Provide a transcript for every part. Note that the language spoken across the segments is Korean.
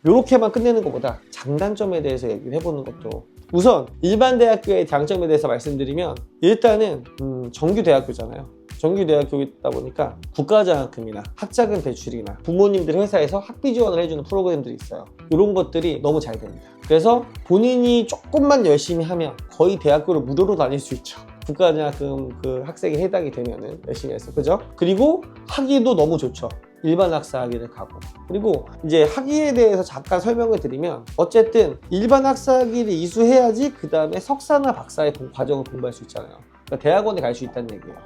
이렇게만 끝내는 것보다 장단점에 대해서 얘기를 해보는 것도, 우선 일반 대학교의 장점에 대해서 말씀드리면, 일단은 정규 대학교잖아요. 정규 대학교이다 보니까 국가장학금이나 학자금 대출이나 부모님들 회사에서 학비 지원을 해주는 프로그램들이 있어요. 이런 것들이 너무 잘 됩니다. 그래서 본인이 조금만 열심히 하면 거의 대학교를 무료로 다닐 수 있죠. 국가장학금 그 학생에 해당이 되면은 열심히 해서, 그죠? 그리고 학위도 너무 좋죠. 일반 학사 학위를 가고. 그리고 이제 학위에 대해서 잠깐 설명을 드리면, 어쨌든 일반 학사 학위를 이수해야지 그 다음에 석사나 박사의 과정을 공부할 수 있잖아요. 그러니까 대학원에 갈 수 있다는 얘기예요.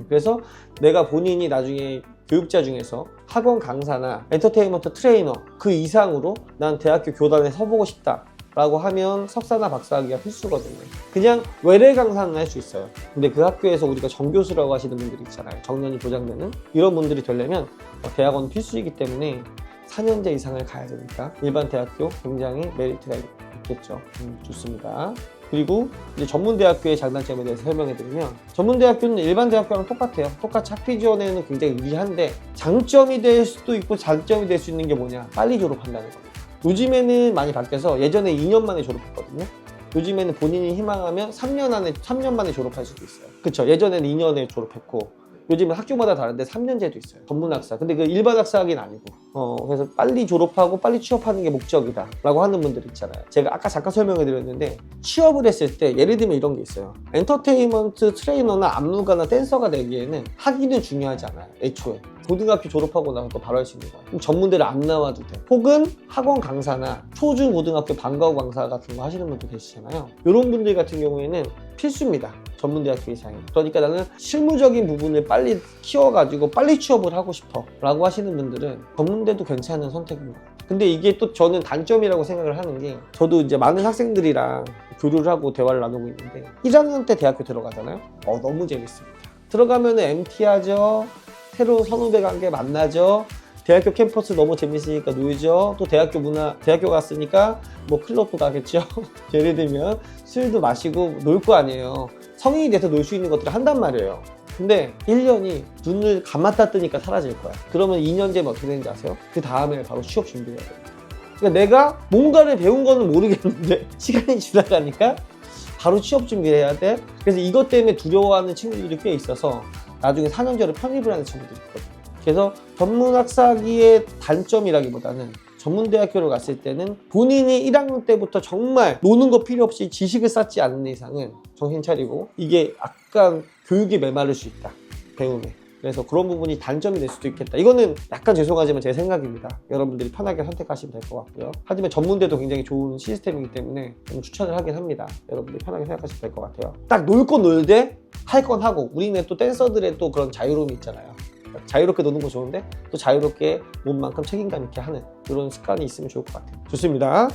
그래서 내가 본인이 나중에 교육자 중에서 학원 강사나 엔터테인먼트 트레이너 그 이상으로 난 대학교 교단에 서보고 싶다 라고 하면 석사나 박사 학위가 필수거든요. 그냥 외래 강사는 할 수 있어요. 근데 그 학교에서 우리가 정교수라고 하시는 분들이 있잖아요. 정년이 보장되는 이런 분들이 되려면 대학원 필수이기 때문에 4년제 이상을 가야 되니까 일반 대학교 굉장히 메리트가 있겠죠. 좋습니다. 그리고 이제 전문대학교의 장단점에 대해서 설명해드리면, 전문대학교는 일반 대학교랑 똑같아요. 똑같이 학비 지원에는 굉장히 유리한데, 장점이 될 수도 있고 장점이 될 수 있는 게 뭐냐, 빨리 졸업한다는 겁니다. 요즘에는 많이 바뀌어서 예전에 2년 만에 졸업했거든요. 요즘에는 본인이 희망하면 3년 만에 졸업할 수도 있어요. 그쵸? 예전에는 2년에 졸업했고, 요즘은 학교마다 다른데 3년제도 있어요. 전문학사. 근데 그 일반 학사학위는 아니고. 그래서 빨리 졸업하고 빨리 취업하는 게 목적이다 라고 하는 분들 있잖아요. 제가 아까 잠깐 설명을 드렸는데, 취업을 했을 때 예를 들면 이런 게 있어요. 엔터테인먼트 트레이너나 안무가나 댄서가 되기에는 학위는 중요하지 않아요. 애초에. 고등학교 졸업하고 나서 또 바로 할 수 있는 거야. 그럼 전문대를 안 나와도 돼. 혹은 학원 강사나 초중 고등학교 방과후 강사 같은 거 하시는 분들 계시잖아요. 이런 분들 같은 경우에는 필수입니다. 전문대학교 이상이. 그러니까 나는 실무적인 부분을 빨리 키워가지고 빨리 취업을 하고 싶어 라고 하시는 분들은 전문대도 괜찮은 선택입니다. 근데 이게 또 저는 단점이라고 생각을 하는 게, 저도 이제 많은 학생들이랑 교류를 하고 대화를 나누고 있는데, 1학년 때 대학교 들어가잖아요. 너무 재밌습니다. 들어가면 MT하죠. 새로 선후배 관계 만나죠. 대학교 캠퍼스 너무 재밌으니까 놀죠. 또 대학교 갔으니까 뭐 클럽도 가겠죠. 예를 들면 술도 마시고 놀 거 아니에요. 성인이 돼서 놀 수 있는 것들을 한단 말이에요. 근데 1년이 눈을 감았다 뜨니까 사라질 거야. 그러면 2년째면 어떻게 되는지 아세요? 그 다음에 바로 취업 준비해야 됩니다. 그러니까 내가 뭔가를 배운 거는 모르겠는데 시간이 지나가니까 바로 취업 준비를 해야 돼. 그래서 이것 때문에 두려워하는 친구들이 꽤 있어서 나중에 4년제로 편입을 하는 친구들이 있거든요. 그래서 전문학사학위의 단점이라기보다는, 전문대학교를 갔을 때는 본인이 1학년 때부터 정말 노는 거 필요 없이 지식을 쌓지 않는 이상은 정신 차리고, 이게 약간 교육에 메마를 수 있다, 배움에. 그래서 그런 부분이 단점이 될 수도 있겠다. 이거는 약간 죄송하지만 제 생각입니다. 여러분들이 편하게 선택하시면 될 것 같고요. 하지만 전문대도 굉장히 좋은 시스템이기 때문에 추천을 하긴 합니다. 여러분들이 편하게 생각하시면 될 것 같아요. 딱 놀 건 놀되 할 건 하고, 우리는 또 댄서들의 또 그런 자유로움이 있잖아요. 자유롭게 노는 거 좋은데 또 자유롭게 몸만큼 책임감 있게 하는 이런 습관이 있으면 좋을 것 같아요. 좋습니다.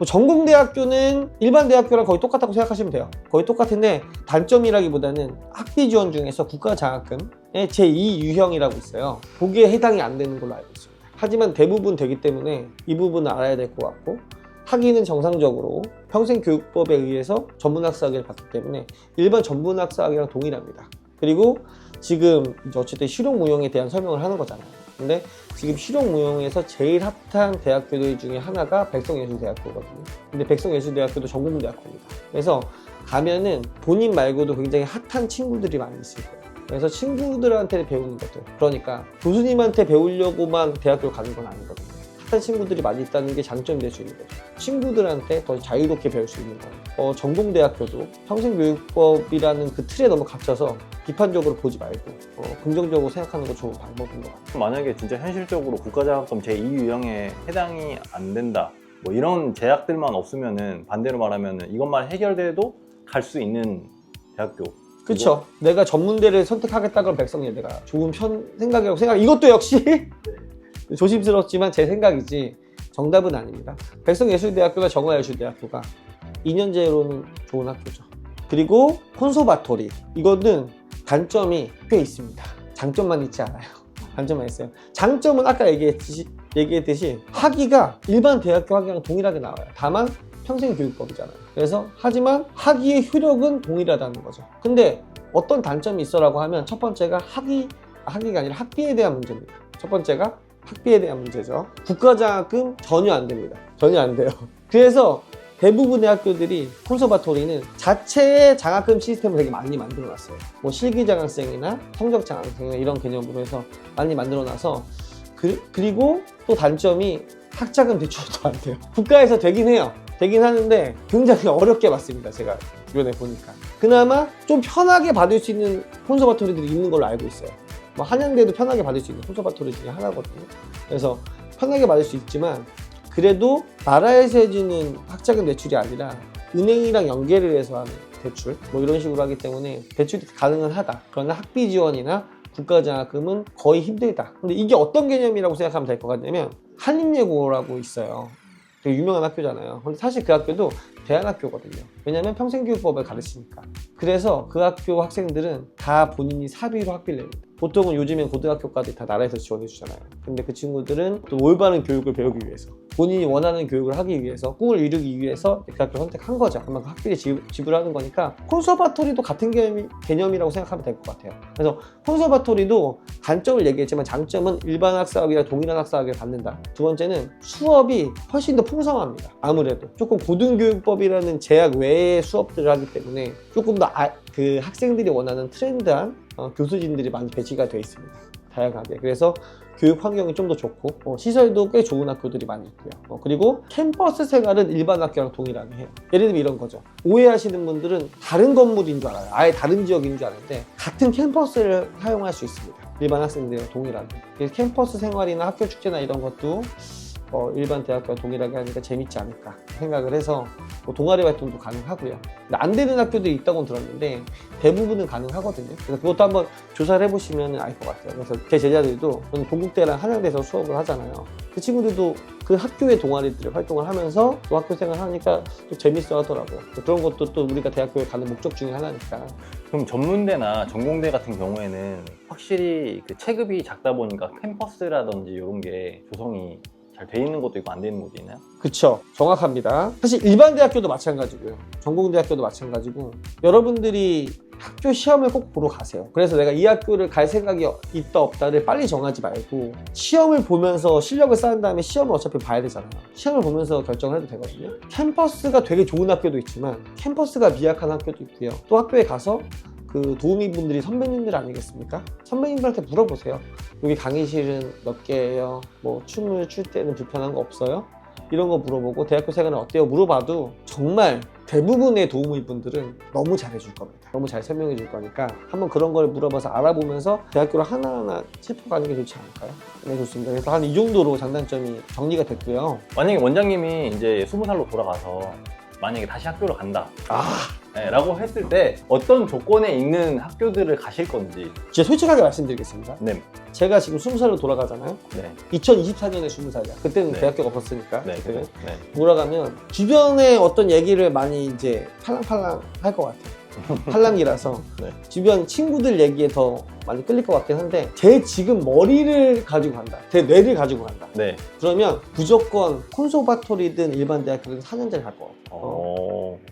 전공대학교는 일반 대학교랑 거의 똑같다고 생각하시면 돼요. 거의 똑같은데, 단점이라기보다는 학비 지원 중에서 국가장학금의 제2 유형이라고 있어요. 거기에 해당이 안 되는 걸로 알고 있습니다. 하지만 대부분 되기 때문에 이 부분은 알아야 될 것 같고, 학위는 정상적으로 평생교육법에 의해서 전문학사학위를 받기 때문에 일반 전문학사학위랑 동일합니다. 그리고 지금 어쨌든 실용무용에 대한 설명을 하는 거잖아요. 근데 지금 실용무용에서 제일 핫한 대학교들 중에 하나가 백성예술대학교거든요. 근데 백성예술대학교도 전공대학교입니다. 그래서 가면은 본인 말고도 굉장히 핫한 친구들이 많이 있을 거예요. 그래서 친구들한테 배우는 것들, 그러니까 교수님한테 배우려고만 대학교를 가는 건 아니거든요. 핫한 친구들이 많이 있다는 게 장점이 될 수 있는 거죠. 친구들한테 더 자유롭게 배울 수 있는 거예요. 전공대학교도 평생교육법이라는 그 틀에 너무 갇혀서 비판적으로 보지 말고 긍정적으로 생각하는 거 좋은 방법인 것 같아요. 만약에 진짜 현실적으로 국가장학금 제2 유형에 해당이 안 된다, 뭐 이런 제약들만 없으면은, 반대로 말하면은 이것만 해결돼도 갈 수 있는 대학교. 그렇죠. 내가 전문대를 선택하겠다 그럼 백성예대가 좋은 생각이라고 생각해요. 이것도 역시 조심스럽지만 제 생각이지 정답은 아닙니다. 백성예술대학교가 정화예술대학교가 2년제로는 좋은 학교죠. 그리고 콘서바토리, 이거는 단점이 꽤 있습니다. 장점만 있지 않아요. 단점만 있어요. 장점은 아까 얘기했듯이 학위가 일반 대학교 학위랑 동일하게 나와요. 다만 평생교육법이잖아요. 그래서 하지만 학위의 효력은 동일하다는 거죠. 근데 어떤 단점이 있어라고 하면, 첫 번째가 학위가 아니라 학비에 대한 문제입니다. 첫 번째가 학비에 대한 문제죠. 국가장학금 전혀 안 됩니다. 전혀 안 돼요. 그래서 대부분의 학교들이 콘서바토리는 자체의 장학금 시스템을 되게 많이 만들어놨어요. 뭐 실기장학생이나 성적장학생이나 이런 개념으로 해서 많이 만들어놔서 그리고 또 단점이 학자금 대출도 안 돼요. 국가에서 되긴 해요. 되긴 하는데 굉장히 어렵게 받습니다. 제가 주변에 보니까. 그나마 좀 편하게 받을 수 있는 콘서바토리들이 있는 걸로 알고 있어요. 뭐 한양대도 편하게 받을 수 있는 콘서바토리 중에 하나거든요. 그래서 편하게 받을 수 있지만 그래도 나라에서 해주는 학자금 대출이 아니라 은행이랑 연계를 해서 하는 대출 뭐 이런 식으로 하기 때문에 대출이 가능은 하다. 그러나 학비 지원이나 국가장학금은 거의 힘들다. 근데 이게 어떤 개념이라고 생각하면 될 것 같냐면 한림예고라고 있어요. 되게 유명한 학교잖아요. 근데 사실 그 학교도 대안학교거든요. 왜냐면 평생교육법을 가르치니까. 그래서 그 학교 학생들은 다 본인이 사비로 학비를 냅니다. 보통은 요즘엔 고등학교까지 다 나라에서 지원해 주잖아요. 근데 그 친구들은 또 올바른 교육을 배우기 위해서 본인이 원하는 교육을 하기 위해서 꿈을 이루기 위해서 그 학교를 선택한 거죠. 그만큼 학비를 지불하는 거니까 콘서바토리도 같은 개념이라고 생각하면 될 것 같아요. 그래서 콘서바토리도 단점을 얘기했지만 장점은 일반 학사학위랑 동일한 학사학위를 받는다. 두 번째는 수업이 훨씬 더 풍성합니다. 아무래도 조금 고등교육법이라는 제약 외의 수업들을 하기 때문에 조금 더 그 학생들이 원하는 트렌드한 교수진들이 많이 배치가 되어 있습니다. 다양하게. 그래서 교육 환경이 좀 더 좋고 시설도 꽤 좋은 학교들이 많이 있고요. 그리고 캠퍼스 생활은 일반 학교랑 동일하게 해요. 예를 들면 이런 거죠. 오해하시는 분들은 다른 건물인 줄 알아요. 아예 다른 지역인 줄 아는데 같은 캠퍼스를 사용할 수 있습니다. 일반 학생들이랑 동일하게. 그래서 캠퍼스 생활이나 학교 축제나 이런 것도 일반 대학교와 동일하게 하니까 재밌지 않을까 생각을 해서 동아리 활동도 가능하고요. 근데 안 되는 학교도 있다고 들었는데 대부분은 가능하거든요. 그래서 그것도 한번 조사를 해보시면 알 것 같아요. 그래서 제 제자들도 저는 동국대랑 한양대에서 수업을 하잖아요. 그 친구들도 그 학교의 동아리들을 활동을 하면서 또 학교 생활을 하니까 또 재밌어 하더라고요. 그런 것도 또 우리가 대학교에 가는 목적 중에 하나니까. 그럼 전문대나 전공대 같은 경우에는 확실히 그 체급이 작다 보니까 캠퍼스라든지 이런 게 조성이 잘 돼 있는 것도 있고 안 돼 있는 것도 있나요? 그쵸, 정확합니다. 사실 일반 대학교도 마찬가지고요. 전공대학교도 마찬가지고 여러분들이 학교 시험을 꼭 보러 가세요. 그래서 내가 이 학교를 갈 생각이 있다 없다를 빨리 정하지 말고 시험을 보면서 실력을 쌓은 다음에 시험을 어차피 봐야 되잖아요. 시험을 보면서 결정을 해도 되거든요. 캠퍼스가 되게 좋은 학교도 있지만 캠퍼스가 미약한 학교도 있고요. 또 학교에 가서 그 도우미분들이 선배님들 아니겠습니까? 선배님들한테 물어보세요. 여기 강의실은 몇 개예요? 뭐 춤을 출 때는 불편한 거 없어요? 이런 거 물어보고 대학교 생활은 어때요? 물어봐도 정말 대부분의 도우미분들은 너무 잘해줄 겁니다. 너무 잘 설명해 줄 거니까 한번 그런 걸 물어봐서 알아보면서 대학교를 하나하나 짚어가는 게 좋지 않을까요? 네, 좋습니다. 그래서 한 이 정도로 장단점이 정리가 됐고요. 만약에 원장님이 이제 20살로 돌아가서 만약에 다시 학교를 간다 네, 라고 했을 때 어떤 조건에 있는 학교들을 가실 건지 진짜 솔직하게 말씀드리겠습니다. 네. 제가 지금 20살로 돌아가잖아요. 네. 2024년에 20살이야. 그때는 네. 대학교가 없었으니까. 네. 그때는. 네. 돌아가면 주변에 어떤 얘기를 많이 이제 팔랑팔랑 할 것 같아요. 팔랑이라서 네. 주변 친구들 얘기에 더 많이 끌릴 것 같긴 한데 제 지금 머리를 가지고 간다. 제 뇌를 가지고 간다. 네. 그러면 무조건 콘서바토리든 일반 대학교든 4년제를 갈 것 같아요.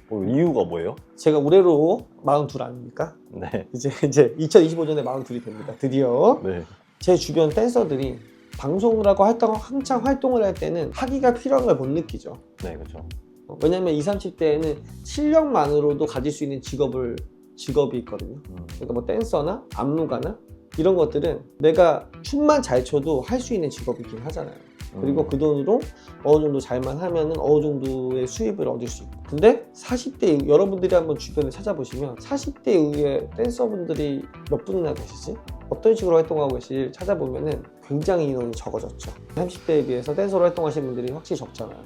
뭐 이유가 뭐예요? 제가 올해로 42 아닙니까? 네. 이제 2025년에 42이 됩니다. 드디어. 네. 제 주변 댄서들이 방송을 하고 한창 활동을 할 때는 학위가 필요한 걸 못 느끼죠. 네, 그렇죠. 왜냐면 20, 30대에는 실력만으로도 가질 수 있는 직업이 있거든요. 그러니까 뭐 댄서나 안무가나 이런 것들은 내가 춤만 잘 춰도 할 수 있는 직업이긴 하잖아요. 그리고 그 돈으로 어느 정도 잘만 하면은 어느 정도의 수입을 얻을 수 있고. 근데 40대 여러분들이 한번 주변에 찾아보시면 40대 이후에 댄서분들이 몇 분이나 계시지? 어떤 식으로 활동하고 계실 찾아보면은 굉장히 인원이 적어졌죠. 30대에 비해서 댄서로 활동하시는 분들이 확실히 적잖아요.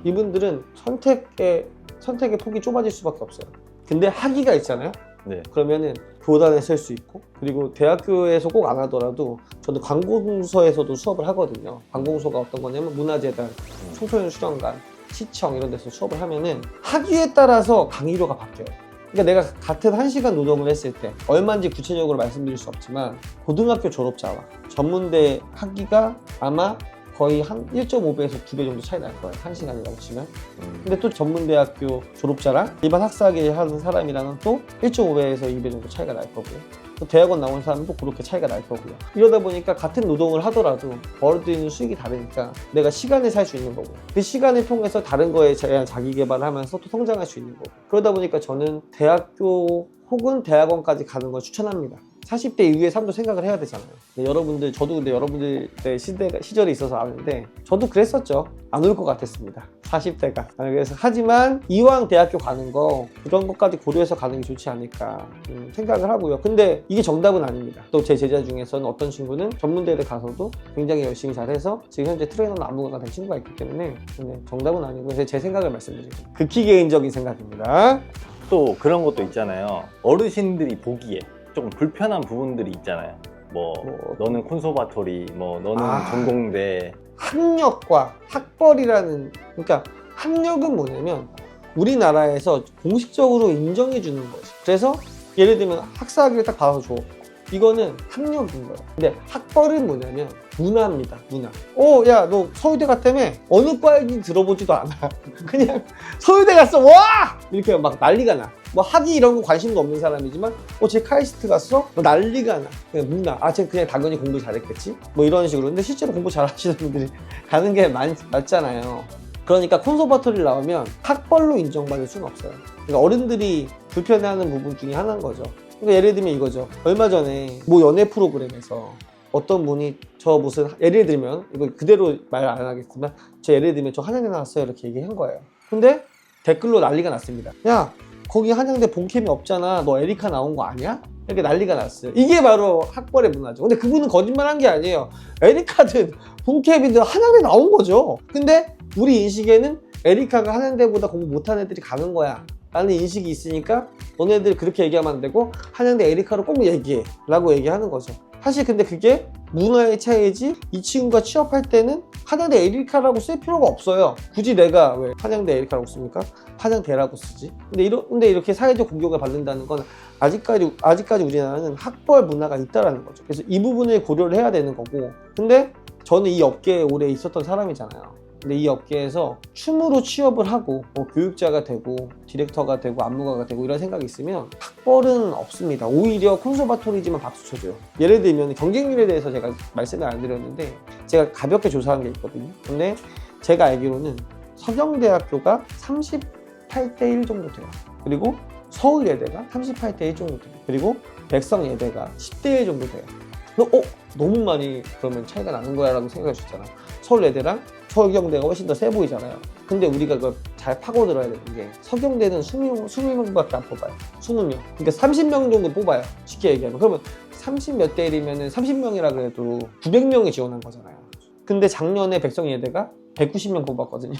이분들은 선택의 폭이 좁아질 수밖에 없어요. 근데 학위가 있잖아요. 네. 그러면은 교단에 쓸 수 있고, 그리고 대학교에서 꼭 안 하더라도 저도 관공서에서도 수업을 하거든요. 관공서가 어떤 거냐면 문화재단, 청소년 수련관, 시청 이런 데서 수업을 하면은 학위에 따라서 강의료가 바뀌어요. 그러니까 내가 같은 1시간 노동을 했을 때 얼마인지 구체적으로 말씀드릴 수 없지만 고등학교 졸업자와 전문대 학위가 아마 거의 한 1.5배에서 2배 정도 차이 날 거예요. 1시간이라고 치면. 근데 또 전문대학교 졸업자랑 일반 학사학위 하는 사람이랑은 또 1.5배에서 2배 정도 차이가 날 거고요. 또 대학원 나온 사람도 그렇게 차이가 날 거고요. 이러다 보니까 같은 노동을 하더라도 벌어들이는 수익이 다르니까 내가 시간을 살 수 있는 거고 그 시간을 통해서 다른 거에 대한 자기 개발을 하면서 또 성장할 수 있는 거고 그러다 보니까 저는 대학교 혹은 대학원까지 가는 걸 추천합니다. 40대 이후의 삶도 생각을 해야 되잖아요. 저도 근데 여러분들의 시절이 있어서 아는데 저도 그랬었죠. 안 올 것 같았습니다. 40대가. 그래서 하지만 이왕 대학교 가는 거 그런 것까지 고려해서 가는 게 좋지 않을까 생각을 하고요. 근데 이게 정답은 아닙니다. 또 제 제자 중에서는 어떤 친구는 전문대를 가서도 굉장히 열심히 잘해서 지금 현재 트레이너나 안무가가 된 친구가 있기 때문에 정답은 아니고 그래서 제 생각을 말씀드리고 극히 개인적인 생각입니다. 또 그런 것도 있잖아요. 어르신들이 보기에 조금 불편한 부분들이 있잖아요. 뭐 너는 콘서바토리, 뭐 너는 전공대. 학력과 학벌이라는 그러니까 학력은 뭐냐면 우리나라에서 공식적으로 인정해 주는 거지. 그래서 예를 들면 학사학위를 딱 받아서 줘. 이거는 학력인 거예요. 근데 학벌은 뭐냐면 문화입니다. 문화. 야, 너 서울대 갔다며? 어느 과인지 들어보지도 않아. 그냥 서울대 갔어. 와! 이렇게 막 난리가 나. 뭐 학위 이런 거 관심도 없는 사람이지만 쟤 카이스트 갔어? 뭐 난리가 나. 그냥 문화. 쟤 그냥 당연히 공부 잘했겠지? 뭐 이런 식으로. 근데 실제로 공부 잘하시는 분들이 가는 게 맞잖아요. 그러니까 콘서바토리를 나오면 학벌로 인정받을 수는 없어요. 그러니까 어른들이 불편해하는 부분 중에 하나인 거죠. 그러니까 예를 들면 이거죠. 얼마 전에 뭐 연애 프로그램에서 어떤 분이 저 무슨 예를 들면 이거 그대로 말 안 하겠지만 예를 들면 저 한양대 나왔어요 이렇게 얘기한 거예요. 근데 댓글로 난리가 났습니다. 야 거기 한양대 본캠이 없잖아. 너 에리카 나온 거 아니야? 이렇게 난리가 났어요. 이게 바로 학벌의 문화죠. 근데 그분은 거짓말한 게 아니에요. 에리카든 본캠이든 한양대 나온 거죠. 근데 우리 인식에는 에리카가 한양대보다 공부 못한 애들이 가는 거야 라는 인식이 있으니까 너네들 그렇게 얘기하면 안 되고 한양대 에리카로 꼭 얘기해 라고 얘기하는 거죠. 사실 근데 그게 문화의 차이지 이 친구가 취업할 때는 한양대 에리카라고 쓸 필요가 없어요. 굳이 내가 왜 한양대 에리카라고 씁니까? 한양대라고 쓰지. 근데 이렇게 사회적 공격을 받는다는 건 아직까지 우리나라는 학벌 문화가 있다라는 거죠. 그래서 이 부분을 고려를 해야 되는 거고 근데 저는 이 업계에 오래 있었던 사람이잖아요. 근데 이 업계에서 춤으로 취업을 하고 교육자가 되고 디렉터가 되고 안무가가 되고 이런 생각이 있으면 학벌은 없습니다. 오히려 콘서바토리지만 박수 쳐줘요. 예를 들면 경쟁률에 대해서 제가 말씀을 안 드렸는데 제가 가볍게 조사한 게 있거든요. 근데 제가 알기로는 서경대학교가 38대 1 정도 돼요. 그리고 서울예대가 38대 1 정도 돼요. 그리고 백성예대가 10대 1 정도 돼요. 너무 많이 그러면 차이가 나는 거야 라고 생각할 수 있잖아. 서울예대랑 서경대가 훨씬 더 세 보이잖아요. 근데 우리가 그걸 잘 파고들어야 되는 게 서경대는 20명밖에 안 뽑아요. 20명. 그러니까 30명 정도 뽑아요. 쉽게 얘기하면. 그러면 30몇 대 1이면 30명이라 그래도 900명이 지원한 거잖아요. 근데 작년에 백성예대가 190명 뽑았거든요.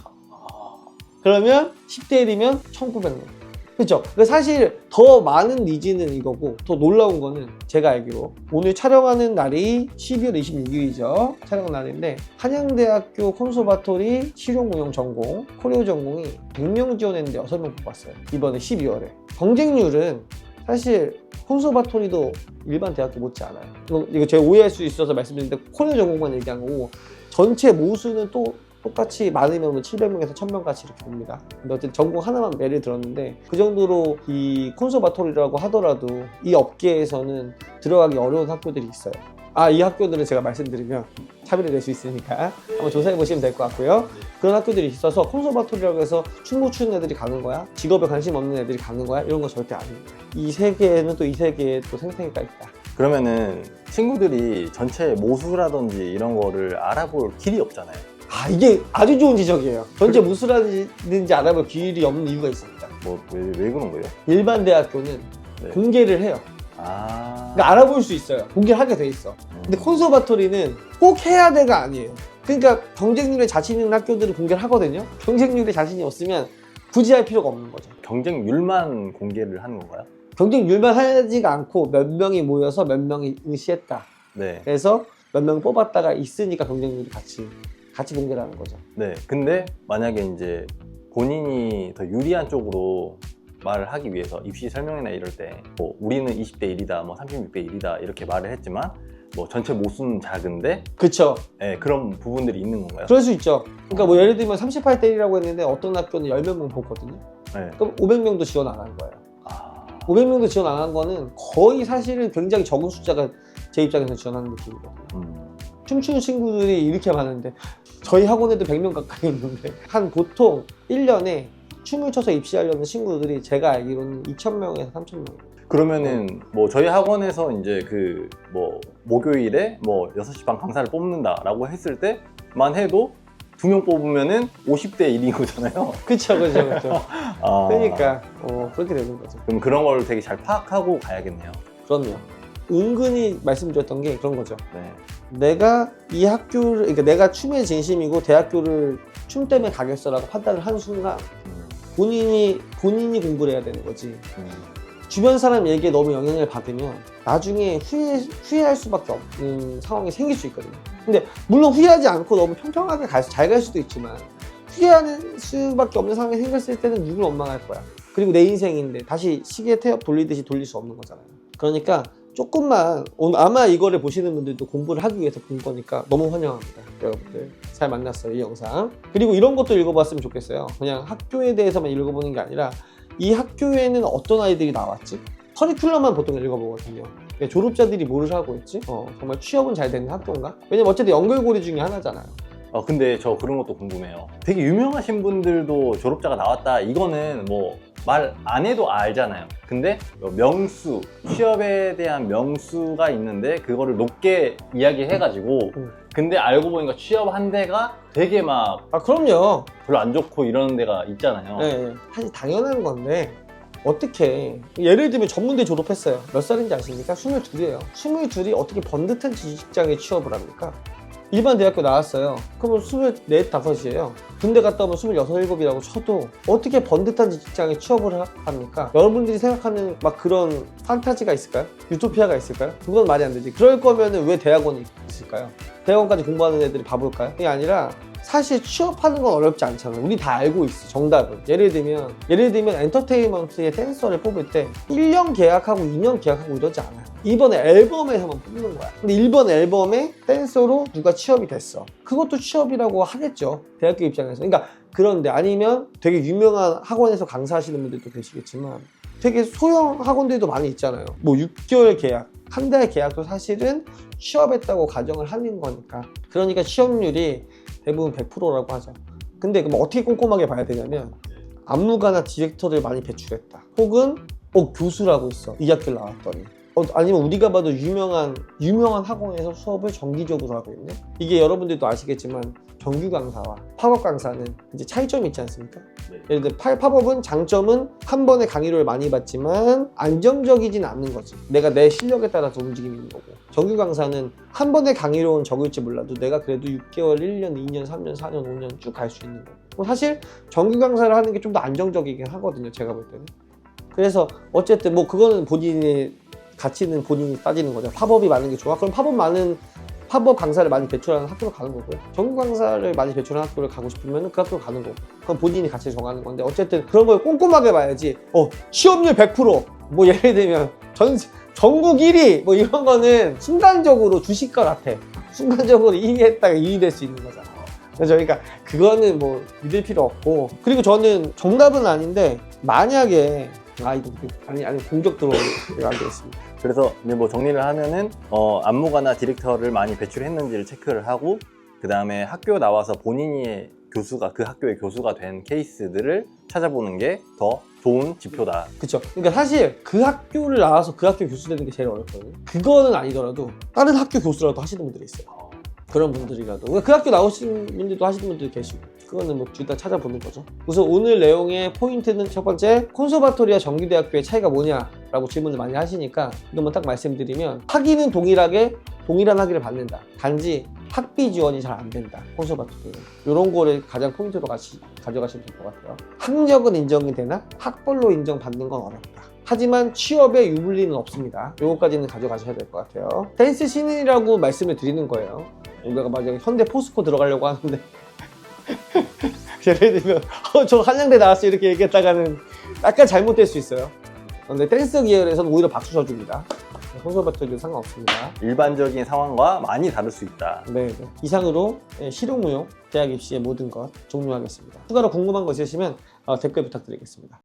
그러면 10대 1이면 1900명. 그렇죠? 사실 더 많은 니즈는 이거고 더 놀라운 거는 제가 알기로 오늘 촬영하는 날이 12월 26일이죠. 촬영 날인데 한양대학교 콘서바토리 실용무용 전공 코리오 전공이 100명 지원했는데 6명 뽑았어요. 이번에 12월에. 경쟁률은 사실 콘서바토리도 일반 대학교 못지 않아요. 이거 제가 오해할 수 있어서 말씀드리는데 코리오 전공만 얘기한 거고 전체 모수는 또 똑같이 많으면 700명에서 1000명 같이 이렇게 봅니다. 근데 어쨌든 전공 하나만 예를 들었는데 그 정도로 이 콘서바토리라고 하더라도 이 업계에서는 들어가기 어려운 학교들이 있어요. 이 학교들은 제가 말씀드리면 차별이 될 수 있으니까 한번 조사해 보시면 될 것 같고요. 그런 학교들이 있어서 콘서바토리라고 해서 춤 못 추는 애들이 가는 거야? 직업에 관심 없는 애들이 가는 거야? 이런 거 절대 아닙니다. 이 세계에는 또 이 세계에 또 생태계가 있다. 그러면은 친구들이 전체 모수라든지 이런 거를 알아볼 길이 없잖아요. 이게 아주 좋은 지적이에요. 전체 무엇이라든지 알아볼 길이 없는 이유가 있습니다. 왜 그런 거예요? 일반 대학교는 공개를 해요. 그러니까 알아볼 수 있어요. 공개를 하게 돼 있어. 근데 콘서바토리는 꼭 해야 돼가 아니에요. 그러니까 경쟁률에 자신 있는 학교들은 공개를 하거든요. 경쟁률에 자신이 없으면 굳이 할 필요가 없는 거죠. 경쟁률만 공개를 하는 건가요? 경쟁률만 하지가 않고 몇 명이 모여서 몇 명이 응시했다. 네. 그래서 몇 명 뽑았다가 있으니까 경쟁률이 같이 공개를 하는 거죠. 네. 근데 만약에 이제 본인이 더 유리한 쪽으로 말을 하기 위해서 입시 설명회나 이럴 때 우리는 20대 1이다, 36대 1이다 이렇게 말을 했지만 뭐 전체 모수는 작은데 그쵸. 네, 그런 부분들이 있는 건가요? 그럴 수 있죠. 그러니까 뭐 예를 들면 38대 1이라고 했는데 어떤 학교는 10명 뽑거든요. 네. 그럼 500명도 지원 안 한 거예요. 아, 500명도 지원 안 한 거는 거의 사실은 굉장히 적은 숫자가 제 입장에서 지원하는 느낌이거든요. 춤추는 친구들이 이렇게 많은데 저희 학원에도 100명 가까이 있는데 한 보통 1년에 춤을 춰서 입시하려는 친구들이 제가 알기로는 2,000명에서 3,000명. 그러면은 뭐 저희 학원에서 이제 그 뭐 목요일에 뭐 6시 반 강사를 뽑는다라고 했을 때만 해도 2명 뽑으면은 50대 1인 거잖아요. 그쵸. 아, 그러니까 그렇게 되는 거죠. 그럼 그런 걸 되게 잘 파악하고 가야겠네요. 그럼요. 은근히 말씀드렸던 게 그런 거죠. 네. 내가 이 학교를, 그러니까 내가 춤에 진심이고 대학교를 춤 때문에 가겠어라고 판단을 한 순간 본인이 공부를 해야 되는 거지. 주변 사람 얘기에 너무 영향을 받으면 나중에 후회할 수밖에 없는 상황이 생길 수 있거든요. 근데 물론 후회하지 않고 너무 평평하게 잘 갈 수도 있지만 후회하는 수밖에 없는 상황이 생겼을 때는 누굴 원망할 거야. 그리고 내 인생인데 다시 시계 태엽 돌리듯이 돌릴 수 없는 거잖아요. 그러니까 조금만, 아마 이거를 보시는 분들도 공부를 하기 위해서 본 거니까 너무 환영합니다. 여러분들 잘 만났어요, 이 영상. 그리고 이런 것도 읽어봤으면 좋겠어요. 그냥 학교에 대해서만 읽어보는 게 아니라 이 학교에는 어떤 아이들이 나왔지? 커리큘럼만 보통 읽어보거든요. 졸업자들이 뭐를 하고 있지? 정말 취업은 잘 되는 학교인가? 왜냐면 어쨌든 연결고리 중에 하나잖아요. 근데 저 그런 것도 궁금해요. 되게 유명하신 분들도 졸업자가 나왔다. 이거는 뭐 말 안 해도 알잖아요. 근데 명수, 취업에 대한 명수가 있는데 그거를 높게 이야기해가지고 근데 알고 보니까 취업한 데가 되게 막 그럼요. 별로 안 좋고 이런 데가 있잖아요. 네, 사실 당연한 건데 어떻게, 예를 들면 전문대 졸업했어요. 몇 살인지 아십니까? 22이에요. 22이 어떻게 번듯한 직장에 취업을 합니까? 일반 대학교 나왔어요. 그러면 24, 5이에요. 군대 갔다 오면 26, 7이라고 쳐도 어떻게 번듯한 직장에 취업을 합니까? 여러분들이 생각하는 막 그런 판타지가 있을까요? 유토피아가 있을까요? 그건 말이 안 되지. 그럴 거면 왜 대학원이 있을까요? 대학원까지 공부하는 애들이 바볼까요? 그게 아니라 사실 취업하는 건 어렵지 않잖아요. 우리 다 알고 있어, 정답은. 예를 들면 엔터테인먼트의 댄서를 뽑을 때 1년 계약하고 2년 계약하고 이러지 않아요. 이번 앨범에서만 뽑는 거야. 근데 이번 앨범에 댄서로 누가 취업이 됐어. 그것도 취업이라고 하겠죠, 대학교 입장에서. 그러니까 그런데 아니면 되게 유명한 학원에서 강사하시는 분들도 계시겠지만 되게 소형 학원들도 많이 있잖아요. 뭐 6개월 계약, 한 달 계약도 사실은 취업했다고 가정을 하는 거니까. 그러니까 취업률이 대부분 100%라고 하죠. 근데 그럼 어떻게 꼼꼼하게 봐야 되냐면 안무가나 디렉터를 많이 배출했다. 혹은 교수라고 있어, 이 학교를 나왔더니. 아니면 우리가 봐도 유명한 학원에서 수업을 정기적으로 하고 있네. 이게 여러분들도 아시겠지만 정규 강사와 팝업 강사는 이제 차이점이 있지 않습니까? 네. 예를 들어 팝업은 장점은 한 번에 강의료를 많이 받지만 안정적이진 않는 거지. 내가 내 실력에 따라서 움직임이 있는 거고, 정규 강사는 한 번에 강의료는 적을지 몰라도 내가 그래도 6개월, 1년, 2년, 3년, 4년, 5년 쭉 갈 수 있는 거고. 사실 정규 강사를 하는 게 좀 더 안정적이긴 하거든요, 제가 볼 때는. 그래서 어쨌든 뭐 그거는 본인의 가치는 본인이 따지는 거죠. 팝업이 많은 게 좋아? 그럼 팝업 강사를 많이 배출하는 학교로 가는 거고요. 정규 강사를 많이 배출하는 학교를 가고 싶으면 그 학교로 가는 거고. 그럼 본인이 가치를 정하는 건데 어쨌든 그런 걸 꼼꼼하게 봐야지. 취업률 100%, 뭐 예를 들면 전국 1위 뭐 이런 거는 순간적으로 주식과 같아. 순간적으로 1위 했다가 2위 될 수 있는 거잖아. 그러니까 그거는 뭐 믿을 필요 없고. 그리고 저는 정답은 아닌데 만약에 아니 공격 들어오면 안 되겠습니다. 그래서 이제 뭐 정리를 하면은 안무가나 디렉터를 많이 배출했는지를 체크를 하고, 그 다음에 학교 나와서 본인이 그 학교의 교수가 된 케이스들을 찾아보는 게 더 좋은 지표다. 그렇죠. 그러니까 사실 그 학교를 나와서 그 학교 교수 되는 게 제일 어렵거든요. 그거는 아니더라도 다른 학교 교수라도 하시는 분들이 있어요. 그런 분들이라도 그 학교 나오신 분들도 하시는 분들이 계시고, 그거는 뭐 일단 찾아보는 거죠. 우선 오늘 내용의 포인트는 첫 번째, 콘서바토리와 정규대학교의 차이가 뭐냐라고 질문을 많이 하시니까 이것만 딱 말씀드리면, 학위는 동일한 학위를 받는다. 단지 학비 지원이 잘 안 된다, 콘서바토리는. 이런 거를 가장 포인트로 가져가시면 될 것 같아요. 학력은 인정이 되나 학벌로 인정받는 건 어렵다. 하지만 취업에 유불리는 없습니다. 요거까지는 가져가셔야 될 것 같아요. 댄스 신인이라고 말씀을 드리는 거예요. 우리가 만약에 현대 포스코 들어가려고 하는데 예를 들면 저 한양대 나왔어 이렇게 얘기했다가는 약간 잘못될 수 있어요. 근데 댄스 계열에서는 오히려 박수 쳐줍니다. 콘솔 배터리도 상관없습니다. 일반적인 상황과 많이 다를 수 있다. 네, 네. 이상으로 실용무용 대학 입시의 모든 것 종료하겠습니다. 추가로 궁금한 거 있으시면 댓글 부탁드리겠습니다.